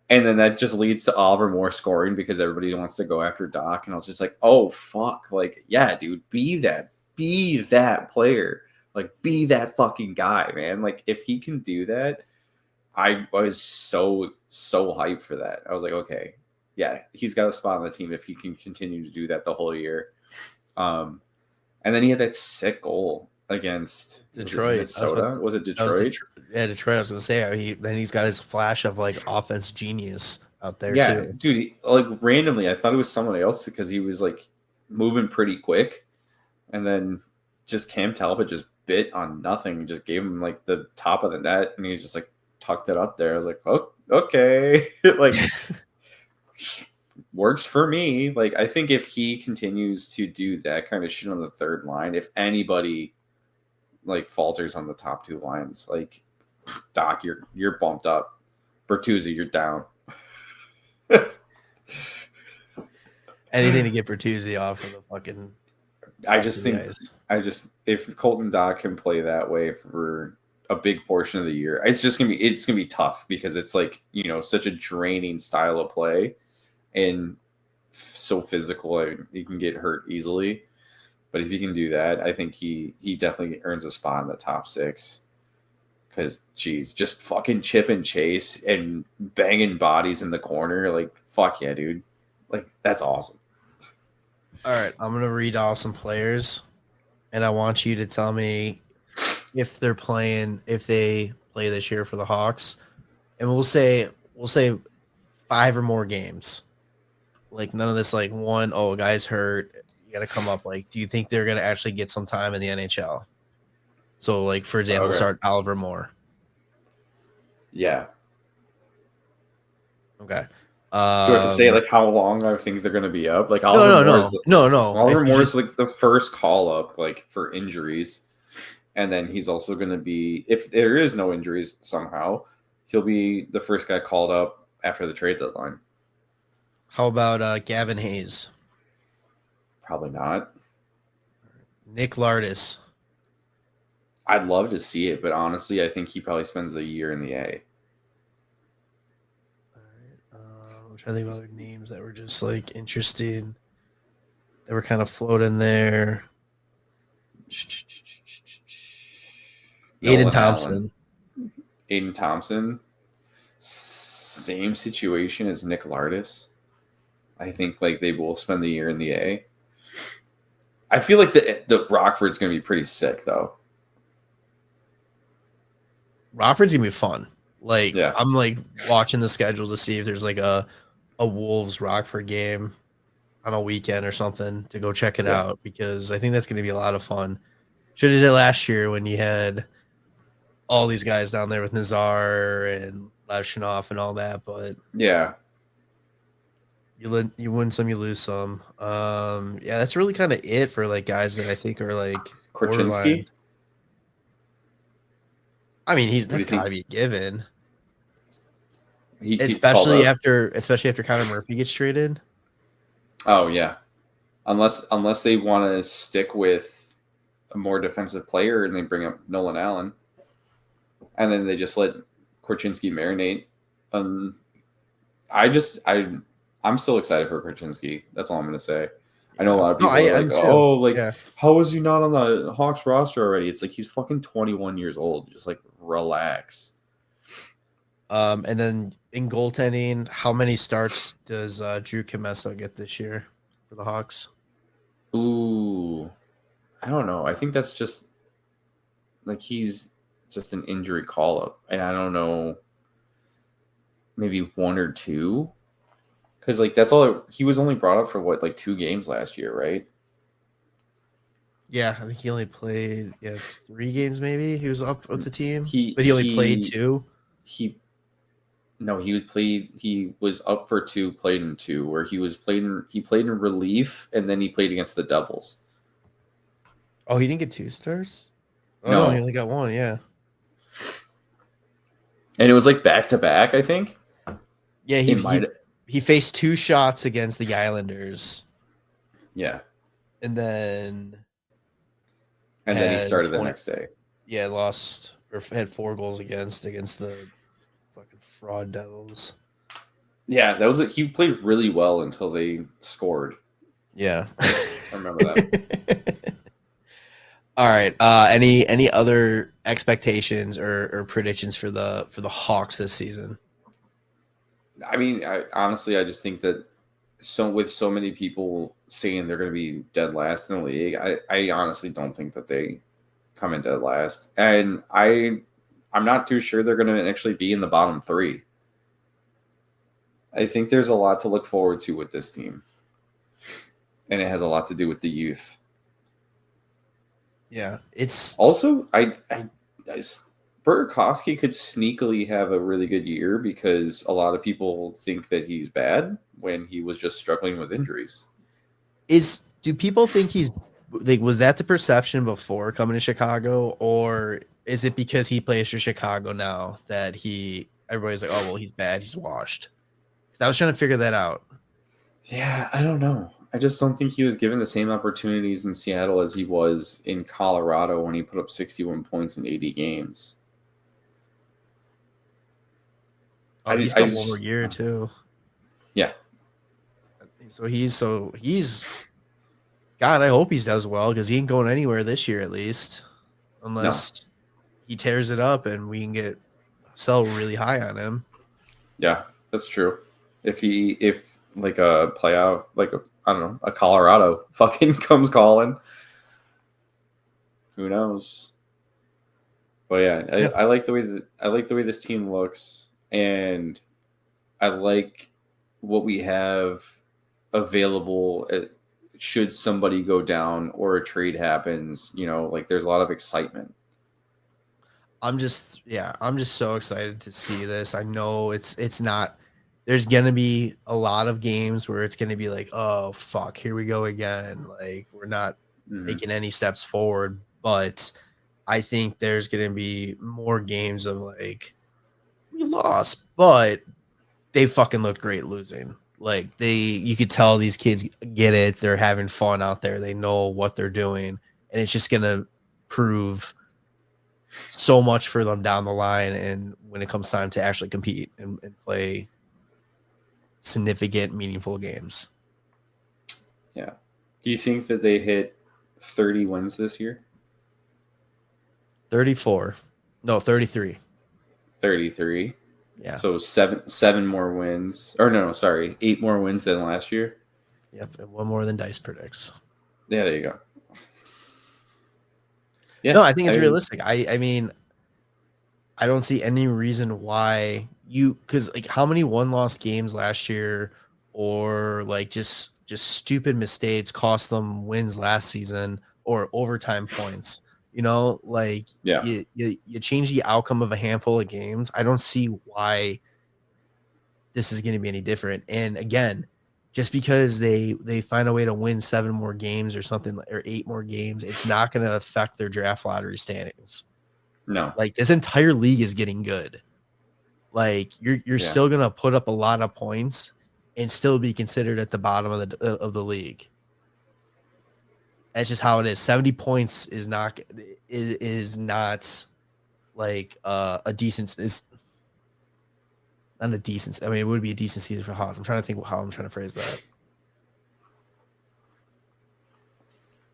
And then that just leads to Oliver Moore scoring because everybody wants to go after Dach. And I was just like, oh, fuck. Like, yeah, dude, be that player. Like, be that fucking guy, man. Like, if he can do that, I was so hyped for that. I was like, okay, yeah, he's got a spot on the team if he can continue to do that the whole year. And then he had that sick goal against Detroit. Minnesota. Was it Detroit? Detroit. I was gonna say he's got his flash of like offense genius out there too. Dude. Like randomly, I thought it was someone else because he was like moving pretty quick, and then just Cam Talbot just bit on nothing, just gave him like the top of the net, and he just like tucked it up there. I was like, oh, okay, like works for me. Like I think if he continues to do that kind of shit on the third line, if anybody like falters on the top two lines, like Dach, you're bumped up. Bertuzzi, you're down. Anything to get Bertuzzi off of the fucking. I just if Colton Dach can play that way for a big portion of the year, it's gonna be tough because it's like, you know, such a draining style of play and so physical. You can get hurt easily. But if he can do that, I think he definitely earns a spot in the top 6. Because, geez, just fucking chip and chase and banging bodies in the corner. Like, fuck yeah, dude. Like, that's awesome. All right, I'm going to read off some players. And I want you to tell me if they play this year for the Hawks. And we'll say 5 or more games. Like, none of this, like, one, oh, a guy's hurt. You got to come up. Like, do you think they're going to actually get some time in the NHL? So, like, for example, start Oliver Moore. Yeah. Okay. Do I have to say, like, how long I think they're going to be up? Like, no. Oliver Moore's, like, the first call-up, like, for injuries. And then he's also going to be, if there is no injuries somehow, he'll be the first guy called up after the trade deadline. How about Gavin Hayes? Probably not. Nick Lardis. I'd love to see it, but honestly, I think he probably spends the year in the A. All right. I'm trying to think of other names that were just like interesting. They were kind of floating there. Aiden Thompson. Aiden Thompson. Same situation as Nick Lardis. I think like they will spend the year in the A. I feel like the Rockford's going to be pretty sick though. Rockford's gonna be fun. Like, yeah. I'm like watching the schedule to see if there's like a Wolves Rockford game on a weekend or something to go check it out, because I think that's gonna be a lot of fun. Should have did it last year when you had all these guys down there with Nazar and Lashinoff and all that, but yeah, you win some, you lose some. Yeah, that's really kind of it for like guys that I think are like Korchinski. I mean, that's got to be a given. Especially after Connor Murphy gets traded. Oh yeah, unless they want to stick with a more defensive player and they bring up Nolan Allen, and then they just let Korchinski marinate. I'm still excited for Korchinski. That's all I'm going to say. I know a lot of people are like, how is he not on the Hawks roster already? It's like he's fucking 21 years old. Just like relax. And then in goaltending, how many starts does Drew Kamesa get this year for the Hawks? Ooh, I don't know. I think that's just like he's just an injury call up, and I don't know, maybe 1 or 2. Because, like, that's all he was only brought up for, what, like 2 games last year, right? Yeah, I think he only played 3 games maybe. He was up with the team, but he only played 2. He was up for 2, played in 2, where he played in relief, and then he played against the Devils. Oh, he didn't get 2 starts? Oh, no, he only got 1, yeah. And it was, like, back-to-back, I think? Yeah, he faced 2 shots against the Islanders. Yeah. And then he started the next day. Yeah, lost or had 4 goals against the fucking fraud Devils. Yeah, he played really well until they scored. Yeah. I remember that. All right. Any other expectations or predictions for the Hawks this season? I mean, honestly, I just think that with so many people saying they're going to be dead last in the league, I honestly don't think that they come in dead last, and I'm not too sure they're going to actually be in the bottom three. I think there's a lot to look forward to with this team, and it has a lot to do with the youth. Yeah, it's also Burakovsky could sneakily have a really good year because a lot of people think that he's bad when he was just struggling with injuries. Do people think he's like, was that the perception before coming to Chicago, or is it because he plays for Chicago now that everybody's like, oh well, he's bad, he's washed? Because I was trying to figure that out. Yeah, I don't know. I just don't think he was given the same opportunities in Seattle as he was in Colorado when he put up 61 points in 80 games. Oh, he's got one more year too. Yeah. So he's God, I hope he does well because he ain't going anywhere this year at least, unless he tears it up and we can sell really high on him. Yeah, that's true. If like a playoff, like I don't know, a Colorado fucking comes calling, who knows? But yeah, I like the way this team looks, and I like what we have available should somebody go down or a trade happens. Like there's a lot of excitement. I'm just so excited to see this. I know it's not. There's gonna be a lot of games where it's gonna be like, oh fuck, here we go again. Like we're not making any steps forward. But I think there's gonna be more games of like, we lost, but they fucking looked great losing. Like you could tell these kids get it. They're having fun out there. They know what they're doing, and it's just gonna prove so much for them down the line. And when it comes time to actually compete and play significant, meaningful games. Yeah. Do you think that they hit 30 wins this year? 34. No, 33. 33. Yeah. So seven more wins. Or no, sorry, 8 more wins than last year. Yep, and one more than Dice predicts. Yeah, there you go. Yeah. No, I think it's realistic. I mean, I don't see any reason why because like how many one-loss games last year or like just stupid mistakes cost them wins last season or overtime points. Like you change the outcome of a handful of games. I don't see why this is going to be any different. And again, just because they find a way to win 7 more games or something, or 8 more games, it's not going to affect their draft lottery standings. No. Like this entire league is getting good. Like you're still going to put up a lot of points and still be considered at the bottom of the league. That's just how it is. 70 points is not like a decent not a decent. I mean, it would be a decent season for Hawks. I'm trying to think how I'm trying to phrase that.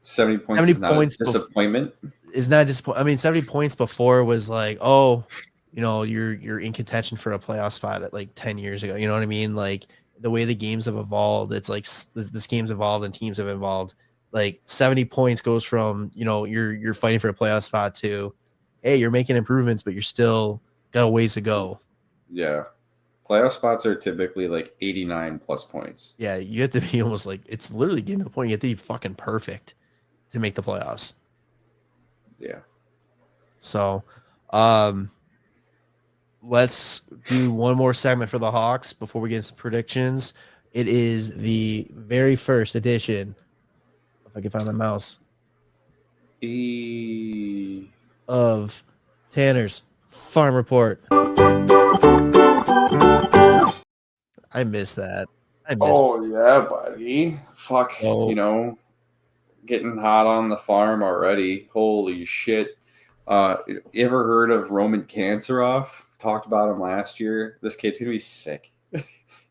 70 points is not a disappointment. Is not disappointment. I mean, 70 points before was like, oh, you're in contention for a playoff spot at like 10 years ago. You know what I mean? Like the way the games have evolved, it's like this game's evolved and teams have evolved. Like 70 points goes from, you're fighting for a playoff spot to, hey, you're making improvements, but you're still got a ways to go. Yeah. Playoff spots are typically like 89 plus points. Yeah, you have to be almost like, it's literally getting to the point you have to be fucking perfect to make the playoffs. Yeah. So, let's do one more segment for the Hawks before we get into predictions. It is the very first edition, if I can find my mouse, of Tanner's Farm Report. I miss that. Yeah, buddy. Fuck, getting hot on the farm already. Holy shit. You ever heard of Roman Canceroff? Talked about him last year. This kid's going to be sick.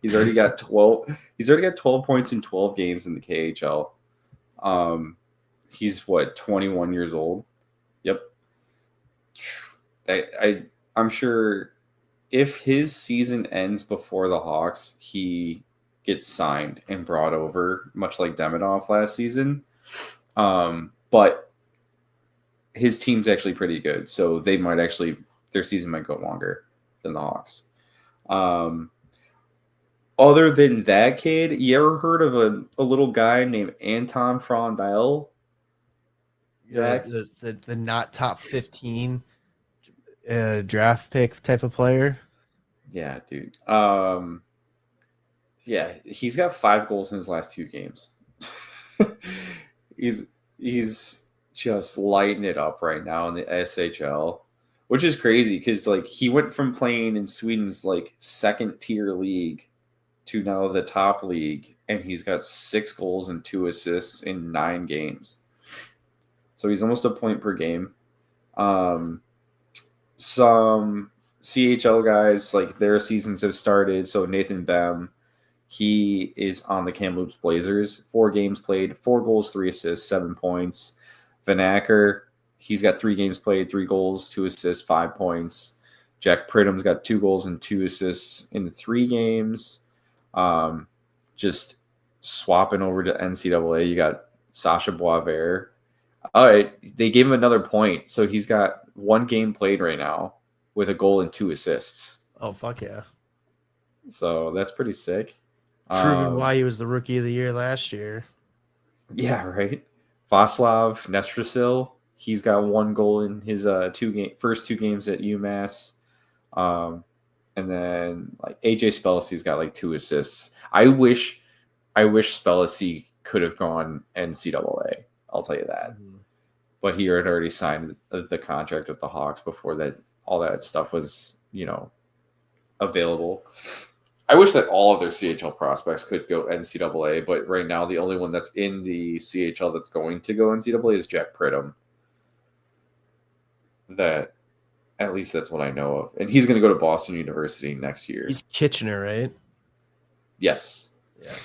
He's already got 12. He's already got 12 points in 12 games in the KHL. He's 21 years old. Yep. I'm sure if his season ends before the Hawks, he gets signed and brought over, much like Demidov last season. But his team's actually pretty good, so they might actually their season might go longer than the Hawks. Other than that kid, you ever heard of a little guy named Anton Frondel? Zach? The not top 15 draft pick type of player. Yeah, dude. Yeah, he's got 5 goals in his last 2 games. he's just lighting it up right now in the SHL, which is crazy because like he went from playing in Sweden's like second tier league to now the top league, and he's got 6 goals and 2 assists in 9 games. So he's almost a point per game. Some CHL guys, like their seasons have started. So Nathan Bem, he is on the Kamloops Blazers. 4 games played, 4 goals, 3 assists, 7 points. Van Acker, he's got 3 games played, 3 goals, 2 assists, 5 points. Jack Pridham's got 2 goals and 2 assists in 3 games. Just swapping over to NCAA, you got Sasha Boisvert. All right, they gave him another point, so he's got 1 game played right now with a goal and 2 assists. Oh, fuck yeah. So that's pretty sick. Proving why he was the rookie of the year last year. Yeah, right. Vaslav Nestrasil, he's got 1 goal in his first 2 games at UMass. And then like AJ Spellecy's got like 2 assists. I wish Spellecy could have gone NCAA. I'll tell you that. Mm-hmm. But he had already signed the contract with the Hawks before that all that stuff was, available. I wish that all of their CHL prospects could go NCAA, but right now the only one that's in the CHL that's going to go NCAA is Jack Pridham. That, at least that's what I know of. And he's going to go to Boston University next year. He's Kitchener, right? Yes. Yeah.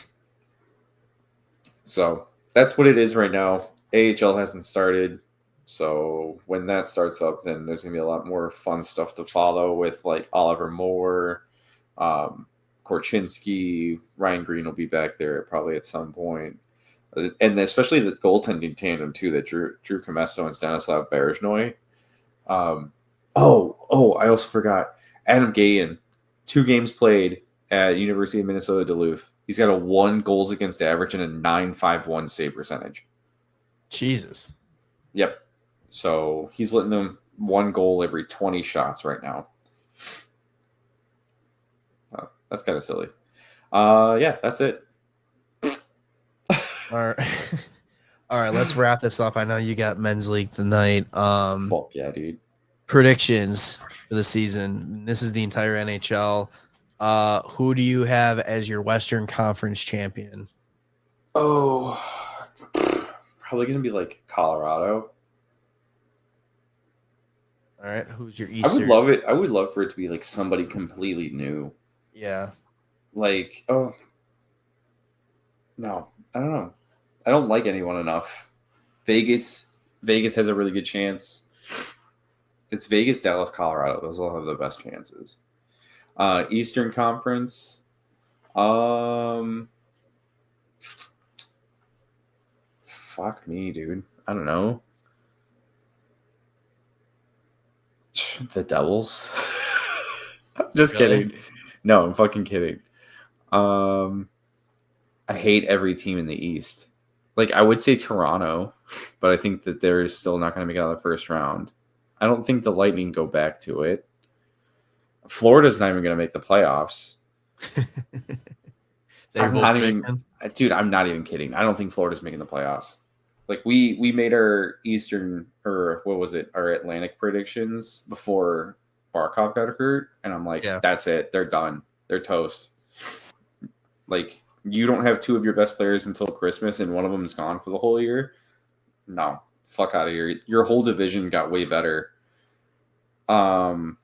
So that's what it is right now. AHL hasn't started. So when that starts up, then there's going to be a lot more fun stuff to follow with like Oliver Moore, Korchinski, Ryan Green will be back there probably at some point. And especially the goaltending tandem too, that Drew Comesso and Stanislav Berezhnoi. I also forgot. Adam Gahan, 2 games played at University of Minnesota Duluth. He's got a 1 goals against average and a .951 save percentage. Jesus. Yep. So he's letting them 1 goal every 20 shots right now. That's kind of silly. Yeah, that's it. All right. All right, let's wrap this up. I know you got men's league tonight. Fuck yeah, dude. Predictions for the season. This is the entire NHL. Who do you have as your Western Conference champion? Oh, probably going to be like Colorado. All right, who's your Eastern? I would love it. I would love for it to be like somebody completely new. Yeah. Like, no, I don't know. I don't like anyone enough. Vegas has a really good chance. It's Vegas, Dallas, Colorado. Those will have the best chances. Eastern Conference. Fuck me, dude. I don't know. The Devils. Just really? Kidding. No, I'm fucking kidding. I hate every team in the East. Like, I would say Toronto, but I think that they're still not going to make it out of the first round. I don't think the Lightning go back to it. Florida's not even going to make the playoffs. I'm not even kidding. I don't think Florida's making the playoffs. Like, we made our Eastern, or what was it, our Atlantic predictions before Barkov got hurt, and I'm like, That's it. They're done. They're toast. Like, you don't have 2 of your best players until Christmas, and one of them is gone for the whole year. No, fuck out of here. Your whole division got way better. I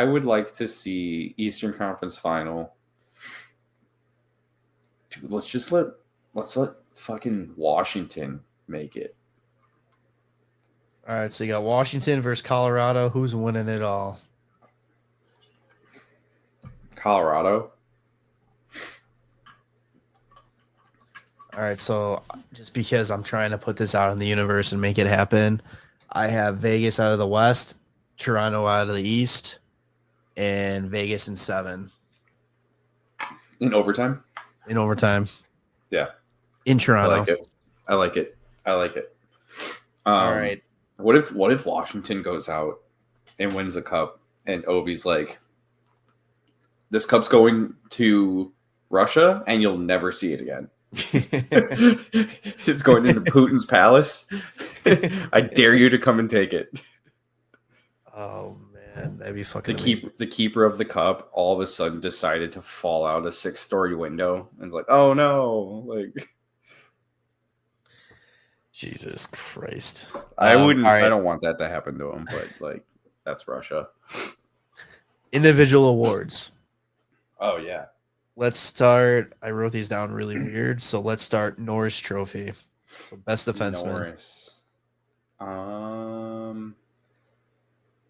would like to see Eastern Conference Final. Dude, let's let fucking Washington make it. All right, so you got Washington versus Colorado. Who's winning it all? Colorado. All right, so just because I'm trying to put this out in the universe and make it happen, I have Vegas out of the West, Toronto out of the East, and Vegas in 7. In overtime? In overtime. Yeah. In Toronto. I like it. All right. What if Washington goes out and wins the cup and Ovi's like, this cup's going to Russia and you'll never see it again. It's going into Putin's palace. I dare you to come and take it. Oh man, that'd be fucking the keeper of the cup all of a sudden decided to fall out a 6-story window and it's like, oh no, like Jesus Christ. I don't want that to happen to him, but like that's Russia. Individual awards. Oh yeah. Let's start. I wrote these down really weird, so let's start Norris Trophy. So best defenseman. Norris.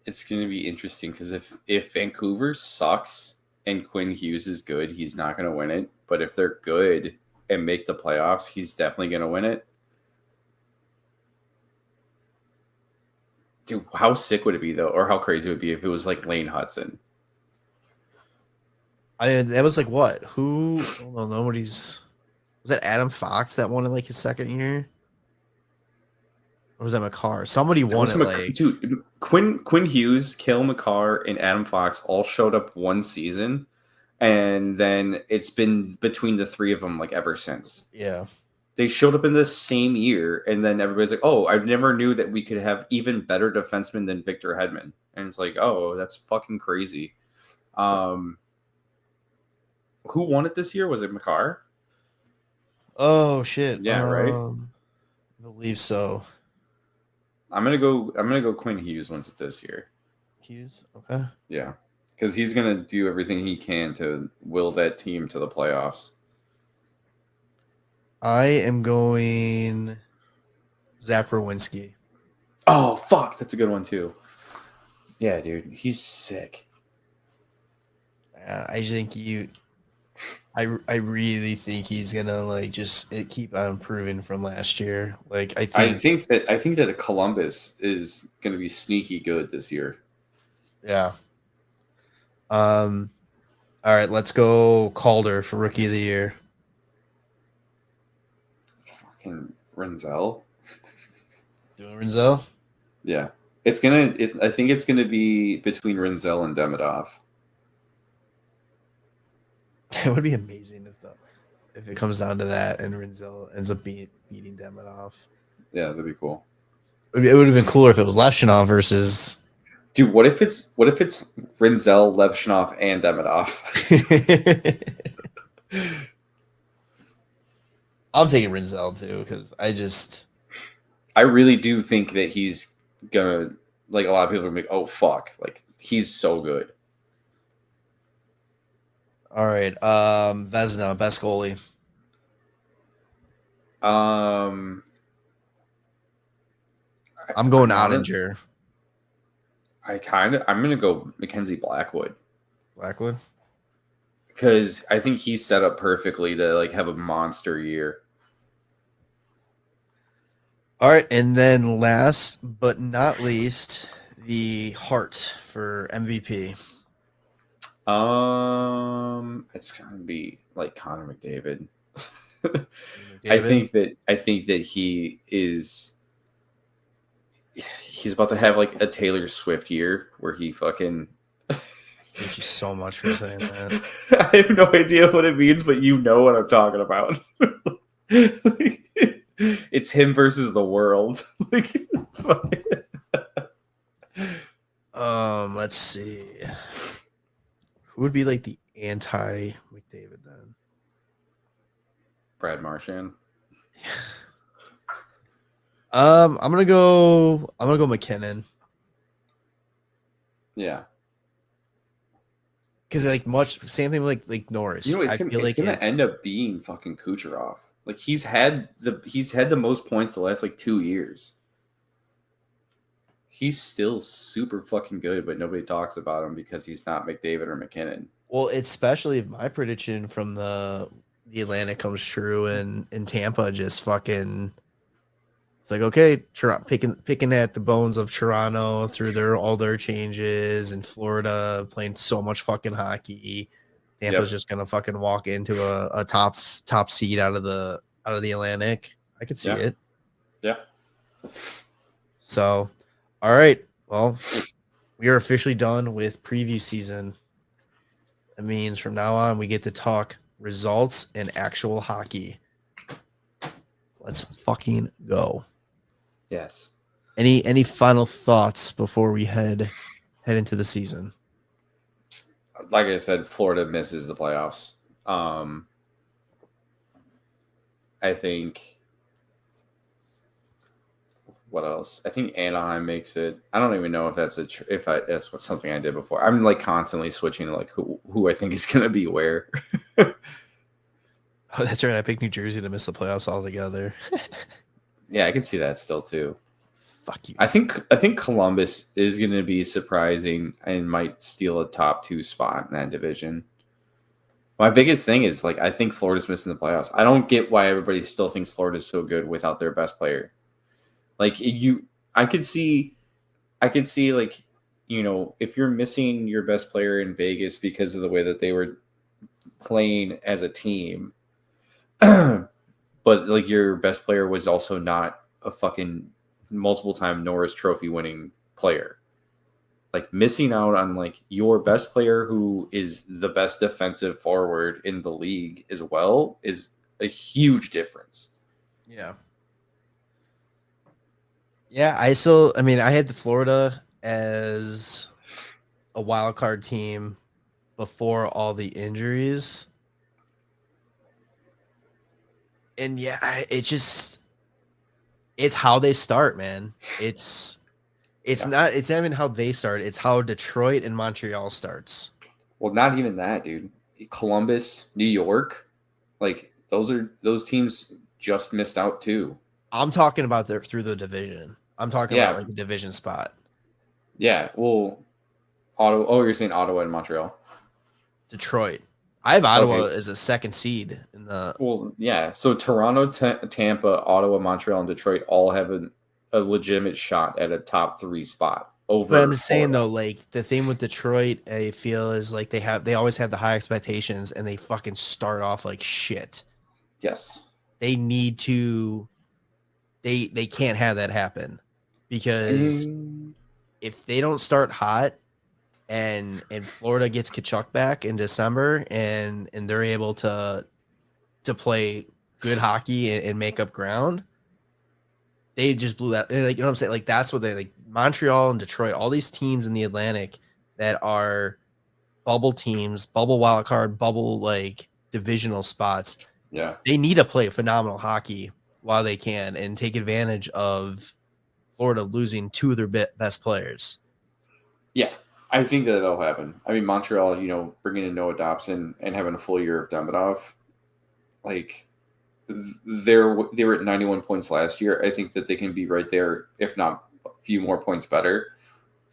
It's going to be interesting because if Vancouver sucks and Quinn Hughes is good, he's not going to win it. But if they're good and make the playoffs, he's definitely going to win it. Dude, how sick would it be though, or how crazy would it be if it was like Lane Hudson? That was like what? Who? I don't know. Nobody's. Was that Adam Fox that won in like his second year? Or was that McCarr? Somebody won it. Dude, Quinn Hughes, Cale McCarr, and Adam Fox all showed up one season, and then it's been between the three of them like ever since. Yeah. They showed up in the same year, and then everybody's like, oh, I never knew that we could have even better defensemen than Victor Hedman. And it's like, oh, that's fucking crazy. Who won it this year? Was it McCarr? Oh shit! Yeah, right. I believe so. I'm gonna go. Quinn Hughes wins it this year. Hughes, okay. Yeah, because he's gonna do everything he can to will that team to the playoffs. I am going Zach Rowinski. Oh fuck, that's a good one too. Yeah, dude, he's sick. I think I really think he's gonna like just keep on improving from last year. Like I think that Columbus is gonna be sneaky good this year. Yeah. All right, let's go Calder for Rookie of the Year. Fucking Renzel. Doing Renzel? Yeah, I think it's gonna be between Renzel and Demidov. It would be amazing if it comes down to that and Renzel ends up beating Demidov. Yeah, that'd be cool. It would have been cooler if it was Levchinov versus. Dude, what if it's Renzel, Levchinov, and Demidov? I'm taking Renzel too because I really do think that he's gonna, like, a lot of people are like, oh fuck, like he's so good. All right, Vezina, best goalie. I'm going Ottinger. I'm gonna go Mackenzie Blackwood. Blackwood? Because I think he's set up perfectly to like have a monster year. All right, and then last but not least, the Hart for MVP. It's gonna be like Connor McDavid. I think that he's about to have like a Taylor Swift year where he fucking. Thank you so much for saying that. I have no idea what it means, but you know what I'm talking about. It's him versus the world. Let's see. Who would be like the anti-McDavid then? Brad Marchand. I'm gonna go McKinnon. Yeah. because like same thing with like Norris. You know, it's gonna end up being fucking Kucherov. Like he's had the most points the last like 2 years. He's still super fucking good, but nobody talks about him because he's not McDavid or McKinnon. Well, especially if my prediction from the Atlantic comes true and Tampa just fucking. It's like, okay, picking at the bones of Toronto through all their changes, and Florida playing so much fucking hockey. Tampa's just gonna fucking walk into a top seed out of the Atlantic. I could see it. Yeah. So, all right. Well, we are officially done with preview season. That means from now on we get to talk results and actual hockey. Let's fucking go. Yes. Any final thoughts before we head into the season? Like I said, Florida misses the playoffs. I think. What else? I think Anaheim makes it. I don't even know if that's something I did before. I'm like constantly switching to like who I think is going to be where. Oh, that's right. I picked New Jersey to miss the playoffs altogether. Yeah, I can see that still too. Fuck you. I think Columbus is going to be surprising and might steal a top 2 spot in that division. My biggest thing is like I think Florida's missing the playoffs. I don't get why everybody still thinks Florida's so good without their best player. Like I could see like, you know, if you're missing your best player in Vegas because of the way that they were playing as a team, but like your best player was also not a fucking multiple time Norris Trophy winning player. Like missing out on like your best player who is the best defensive forward in the league as well is a huge difference. Yeah. Yeah, I had the Florida as a wild card team before all the injuries. And yeah, it's how they start, man. It's not even how they start. It's how Detroit and Montreal starts. Well, not even that, dude. Columbus, New York, like those teams just missed out too. I'm talking about through the division. I'm talking about like a division spot. Yeah, well, Ottawa. Oh, you're saying Ottawa and Montreal. Detroit. I have Ottawa as a second seed in the. Well, yeah. So Toronto, Tampa, Ottawa, Montreal, and Detroit all have a legitimate shot at a top 3 spot. Over. But I'm just saying though, like the thing with Detroit, I feel is like they always have the high expectations and they fucking start off like shit. Yes. They need to. They can't have that happen because if they don't start hot and Florida gets Kachuk back in December and they're able to play good hockey and make up ground, they just blew that. Like, you know what I'm saying? Like that's what they like. Montreal and Detroit, all these teams in the Atlantic that are bubble teams, bubble wild card, bubble like divisional spots. Yeah, they need to play phenomenal hockey while they can and take advantage of Florida losing 2 of their best players. Yeah, I think that'll happen. I mean, Montreal, you know, bringing in Noah Dobson and having a full year of Demidov, like they were at 91 points last year. I think that they can be right there, if not a few more points better.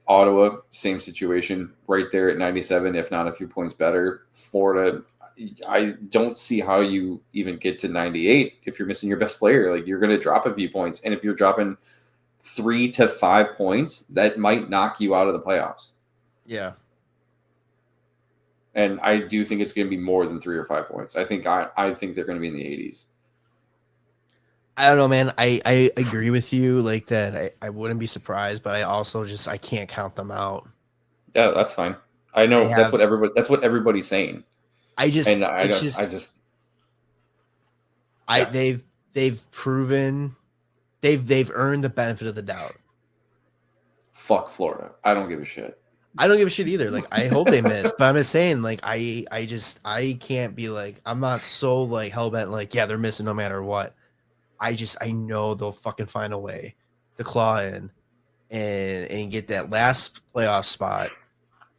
Ottawa, same situation, right there at 97, if not a few points better. Florida, I don't see how you even get to 98 if you're missing your best player. Like you're going to drop a few points, and if you're dropping 3 to 5 points, that might knock you out of the playoffs. Yeah, and I do think it's going to be more than 3 or 5 points. I think they're going to be in the 80s. I don't know, man. I agree with you like that. I wouldn't be surprised, but I also I can't count them out. Yeah, that's fine. I know that's what everybody's saying. They've proven they've earned the benefit of the doubt. Fuck Florida. I don't give a shit. I don't give a shit either. Like I hope they miss, but I'm just saying like I can't be like I'm not so like hellbent like yeah they're missing no matter what. I know they'll fucking find a way to claw in and get that last playoff spot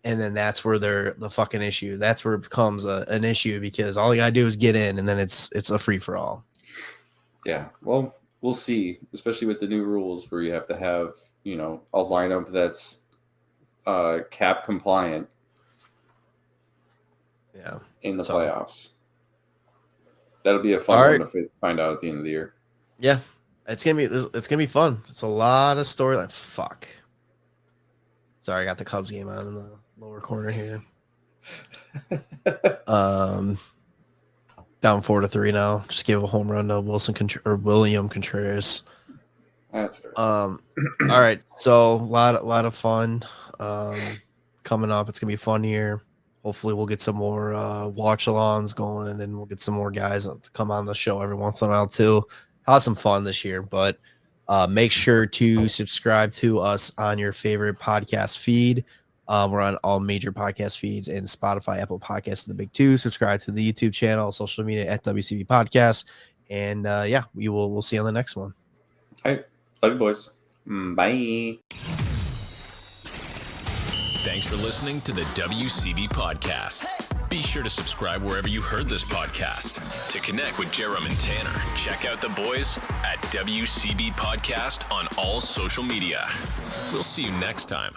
And then that's where the fucking issue. That's where it becomes an issue because all you gotta do is get in, and then it's a free for all. Yeah, well, we'll see. Especially with the new rules, where you have to have a lineup that's cap compliant. Yeah, in the playoffs. That'll be a fun one to find out at the end of the year. Yeah, it's gonna be fun. It's a lot of storyline. Fuck. Sorry, I got the Cubs game on in the lower corner here. Down 4-3 now. Just gave a home run to William Contreras. That's right. All right, so a lot of fun coming up. It's gonna be a fun year. Hopefully, we'll get some more watch-alongs going, and we'll get some more guys to come on the show every once in a while too. Have some fun this year, but make sure to subscribe to us on your favorite podcast feed. We're on all major podcast feeds and Spotify, Apple Podcasts, the big two. Subscribe to the YouTube channel, social media at WCB Podcast, and we'll see you on the next one. All right, love you, boys. Bye. Thanks for listening to the WCB Podcast. Be sure to subscribe wherever you heard this podcast. To connect with Jarom and Tanner, check out the boys at WCB Podcast on all social media. We'll see you next time.